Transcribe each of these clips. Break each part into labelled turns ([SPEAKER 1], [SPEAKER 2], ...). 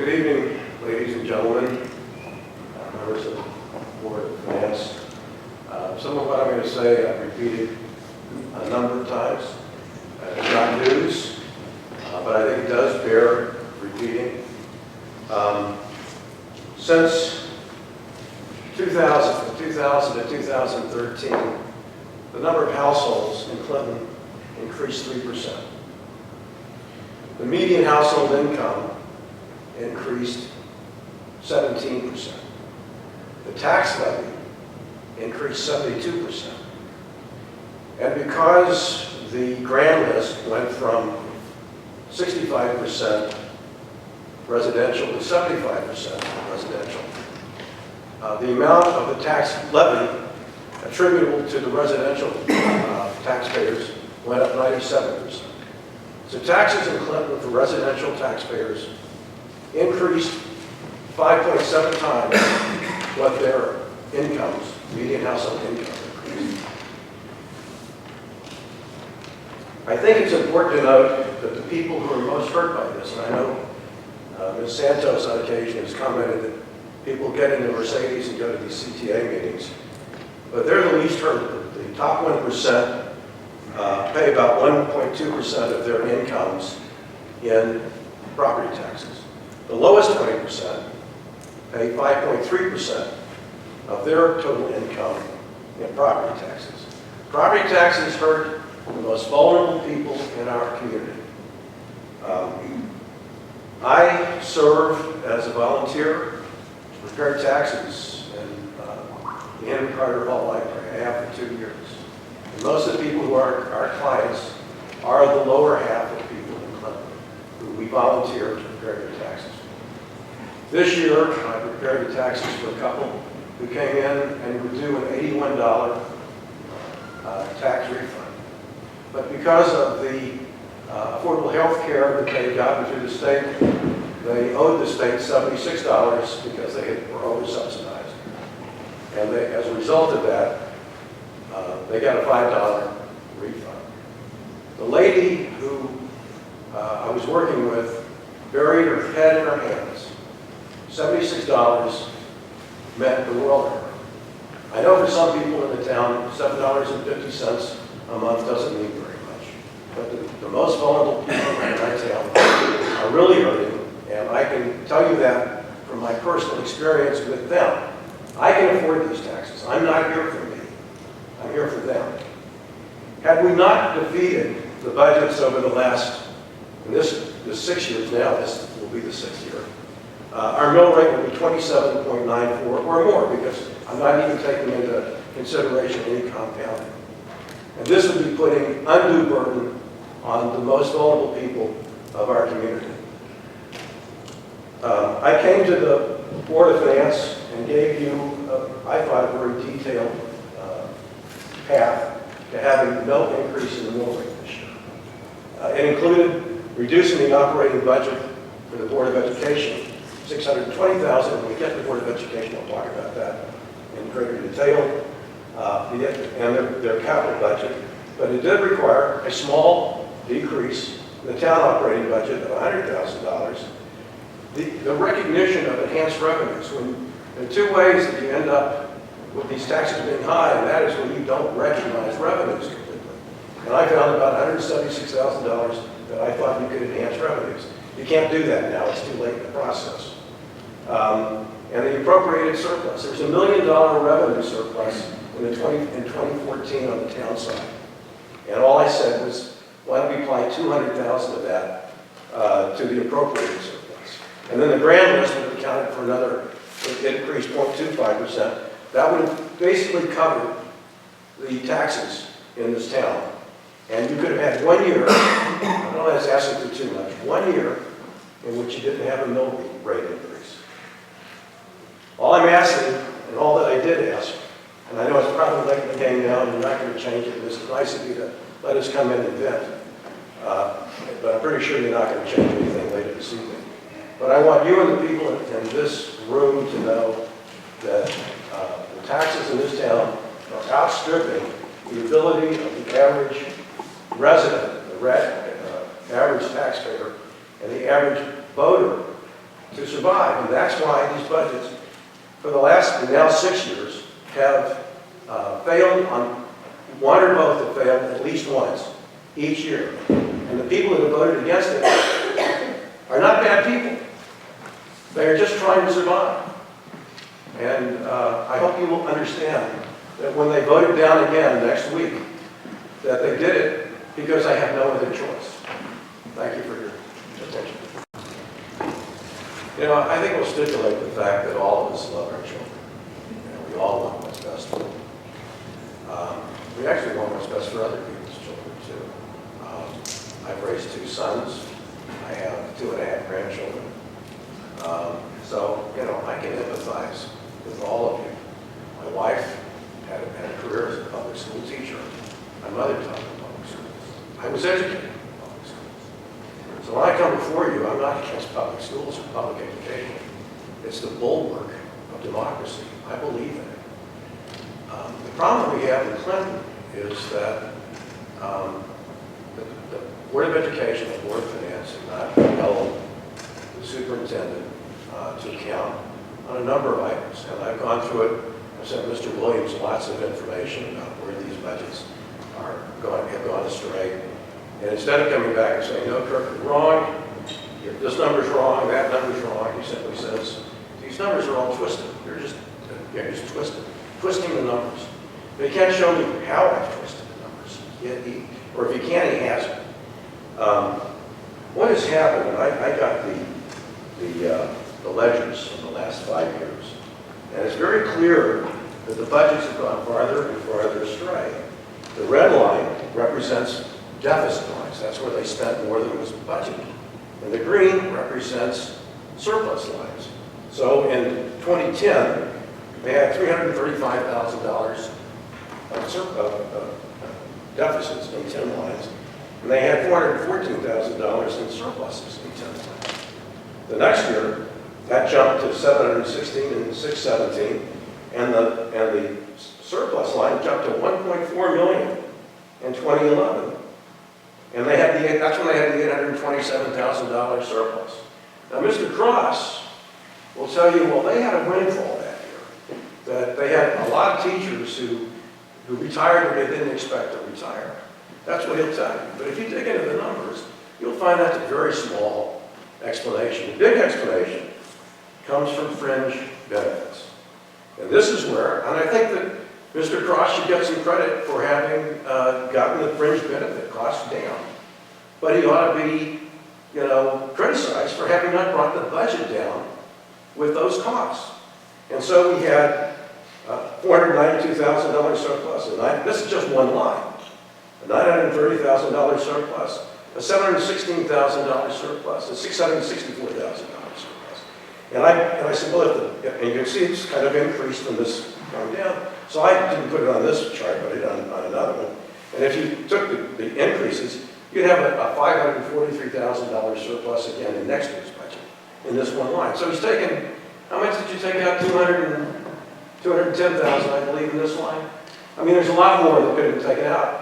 [SPEAKER 1] Good evening, ladies and gentlemen, members of the Board of Finance. Some of what I'm going to say I've repeated a number of times. It's not news, but I think it does bear repeating. Since 2000 to 2013, the number of households in Clinton increased 3%. The median household income increased 17%. The tax levy increased 72%. And because the grand list went from 65% residential to 75% residential, the amount of the tax levy attributable to the residential taxpayers went up 97%. So taxes in Clinton for residential taxpayers increased 5.7 times what their incomes, median household income, increased. I think it's important to note that the people who are most hurt by this, and I know Ms. Santos on occasion has commented that people get in the Mercedes and go to these CTA meetings, but they're the least hurt. The top 1% pay about 1.2% of their incomes in property taxes. The lowest 20% pay 5.3% of their total income in property taxes. Property taxes hurt the most vulnerable people in our community. I serve as a volunteer to prepare taxes in the Henry Carter Hall Library. I have for 2 years. And most of the people who are our clients are the lower half of people in Clinton who we volunteer to prepare their taxes. This year, I prepared the taxes for a couple who came in and were due an $81 tax refund. But because of the affordable health care that they had gotten through the state, they owed the state $76 because they were over-subsidized. And as a result of that, they got a $5 refund. The lady who I was working with buried her head in her hands. $76 meant the world to her. I know for some people in the town, $7.50 a month doesn't mean very much. But the most vulnerable people in my town are really hurting, and I can tell you that from my personal experience with them. I can afford these taxes. I'm not here for me. I'm here for them. Had we not defeated the budgets over the last, and this 6 years now, this will be the 6th year, our mill rate would be 27.94 or more, because I'm not even taking into consideration any compounding. And this would be putting undue burden on the most vulnerable people of our community. I came to the Board of Finance and gave you, I thought, a very detailed path to having no increase in the mill rate this year. It included reducing the operating budget for the Board of Education, $620,000. When we get to the Board of Education, I'll talk about that in greater detail, and their capital budget. But it did require a small decrease in the town operating budget of $100,000. The recognition of enhanced revenues, when there are two ways that you end up with these taxes being high, and that is when you don't recognize revenues completely. And I found about $176,000 that I thought you could enhance revenues. You can't do that now, it's too late in the process. And the appropriated surplus. There's $1 million revenue surplus in 2014 on the town side. And all I said was, why don't we apply $200,000 of that to the appropriated surplus? And then the grand list would have accounted for another, it increased 0.25%. That would have basically covered the taxes in this town. And you could have had 1 year, I don't know if that's asking for too much, 1 year in which you didn't have a mill rate increase. All I'm asking, and all that I did ask, and I know it's probably late in the game now and you're not going to change it, and it's nice of you to let us come in and vent, but I'm pretty sure you're not going to change anything later this evening. But I want you and the people in this room to know that the taxes in this town are outstripping the ability of the average resident, the average taxpayer, and the average voter to survive. And that's why these budgets, for the last now 6 years, have failed on one or both have failed at least once each year. And the people that have voted against it are not bad people. They are just trying to survive. And I hope you will understand that when they vote it down again next week, that they did it because they have no other choice. Thank you for your attention. You know, I think we'll stipulate the fact that all of us love our children. You know, we all want what's best for them. We actually want what's best for other people's children, too. I've raised 2 sons. I have 2.5 grandchildren. So, you know, I can empathize with all of you. My wife had a career as a public school teacher. My mother taught in public schools. I was educated in public schools. So when I come before you, I'm not against public schools or public education. It's the bulwark of democracy. I believe in it. The problem we have in Clinton is that the Board of Education and the Board of Finance have not held the superintendent to account on a number of items. And I've gone through it. I've sent Mr. Williams lots of information about where these budgets have gone astray. And instead of coming back and saying, no, Kirk, you're wrong, this number's wrong, that number's wrong, he simply says, these numbers are all twisted. They're just twisting the numbers. But he can't show me how I've twisted the numbers. Or if he can, he hasn't. What has happened, and I got the ledgers from the last 5 years, and it's very clear that the budgets have gone farther and farther astray. The red line represents deficit lines. That's where they spent more than was budgeted. And the green represents surplus lines. So in 2010, they had $335,000 of deficits in 10 lines, and they had $414,000 in surpluses in 10 lines. The next year, that jumped to 716 and 617, and the surplus line jumped to 1.4 million in 2011. And that's when they had the $827,000 surplus. Now, Mr. Cross will tell you, well, they had a windfall that year. That they had a lot of teachers who retired when they didn't expect to retire. That's what he'll tell you. But if you dig into the numbers, you'll find that's a very small explanation. The big explanation comes from fringe benefits. And this is where, and I think that Mr. Cross should get some credit for having gotten the fringe benefit costs down. But he ought to be, you know, criticized for having not brought the budget down with those costs. And so we had $492,000 surplus. And this is just one line. A $930,000 surplus, a $716,000 surplus, a $664,000 surplus. And I said, well, and you can see it's kind of increased from this going down. So I didn't put it on this chart, but I did on another one. And if you took the increases, you'd have a $543,000 surplus again in next year's budget in this one line. So he's taken, how much did you take out? $210,000, I believe, in this line. I mean, there's a lot more that could have been taken out.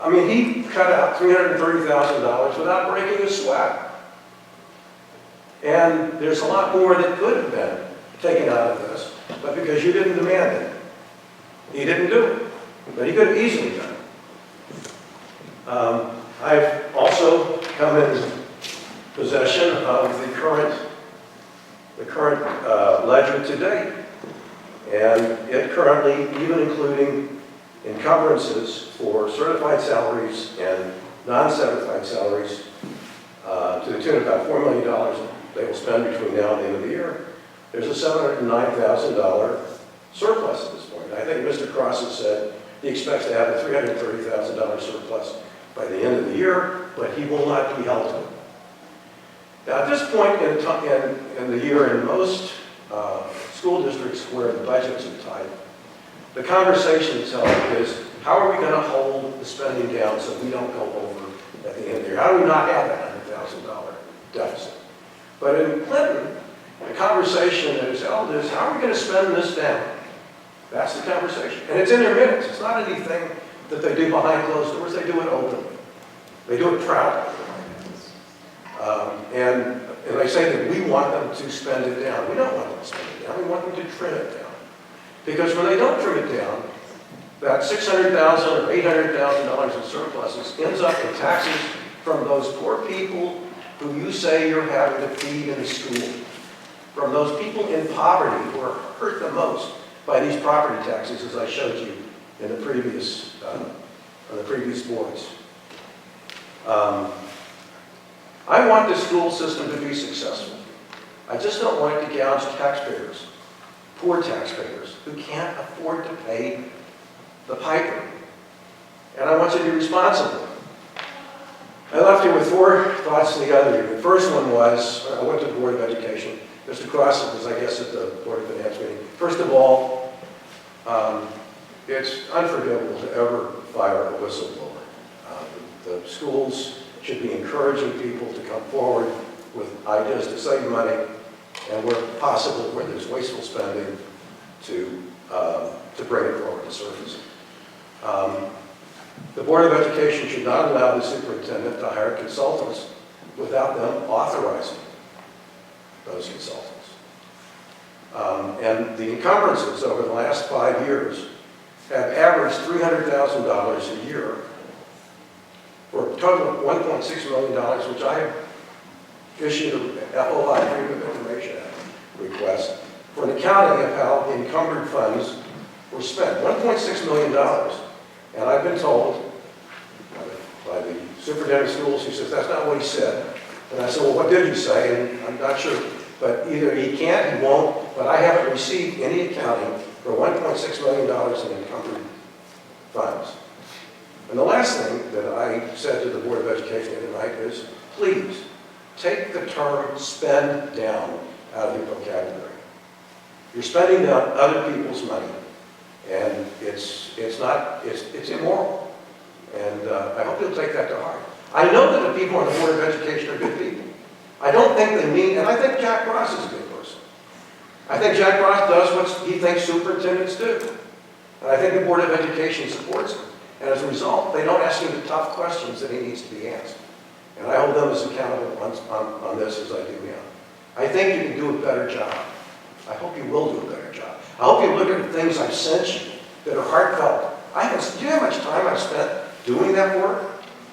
[SPEAKER 1] I mean, he cut out $330,000 without breaking a sweat. And there's a lot more that could have been taken out of this, but because you didn't demand it, he didn't do it. But he could have easily done it. I've also come in possession of the current ledger to date. And it currently, even including encumbrances for certified salaries and non-certified salaries, to the tune of about $4 million they will spend between now and the end of the year, there's a $709,000 surplus at this point. I think Mr. Cross has said he expects to have a $330,000 surplus by the end of the year, but he will not be held to it. Now, at this point in the year, in most school districts where the budgets are tight, the conversation itself is, how are we going to hold the spending down so we don't go over at the end of the year? How do we not have that $100,000 deficit? But in Clinton, the conversation that is held is, how are we going to spend this down? That's the conversation. And it's in their minutes. It's not anything that they do behind closed doors. They do it openly. They do it proudly. And and I say that we want them to spend it down. We don't want them to spend it down. We want them to trim it down. Because when they don't trim it down, that $600,000 or $800,000 in surpluses ends up in taxes from those poor people who you say you're having to feed in the school, from those people in poverty who are hurt the most by these property taxes, as I showed you in the previous, on the previous boards. I want the school system to be successful. I just don't want it to gouge taxpayers, poor taxpayers, who can't afford to pay the piper. And I want you to be responsible. I left you with 4 thoughts the other year. The first one was, I went to the Board of Education. Mr. Cross was, I guess, at the Board of Finance meeting. First of all, it's unforgivable to ever fire a whistleblower. The schools should be encouraging people to come forward with ideas to save money, and where possible, where there's wasteful spending, to bring it forward to surface. The Board of Education should not allow the superintendent to hire consultants without them authorizing those consultants. And the encumbrances over the last 5 years have averaged $300,000 a year for a total of $1.6 million, which I have issued a FOI, Freedom of Information Act request for an accounting of how the encumbered funds were spent. $1.6 million. And I've been told by the superintendent of schools, he says, that's not what he said. And I said, well, what did you say? And I'm not sure. But either he can't, he won't, but I haven't received any accounting for $1.6 million in encumbered funds. And the last thing that I said to the Board of Education tonight is, please, take the term spend down out of your vocabulary. You're spending down other people's money, and it's immoral. And I hope you'll take that to heart. I know that the people on the Board of Education are good people. I don't think they mean, and I think Jack Ross is a good person. I think Jack Ross does what he thinks superintendents do. And I think the Board of Education supports him. And as a result, they don't ask him the tough questions that he needs to be asked. And I hold them as accountable on this as I do him. I think you can do a better job. I hope you will do a better job. I hope you look at the things I've sent you that are heartfelt. Do you know how much time I've spent doing that work?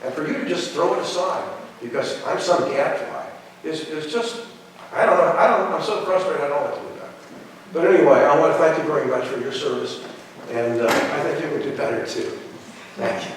[SPEAKER 1] And for you to just throw it aside because I'm some gadfly is just, I don't know, I'm so frustrated I don't want to do that. But anyway, I want to thank you very much for your service, and I think you can do better too. Thank you.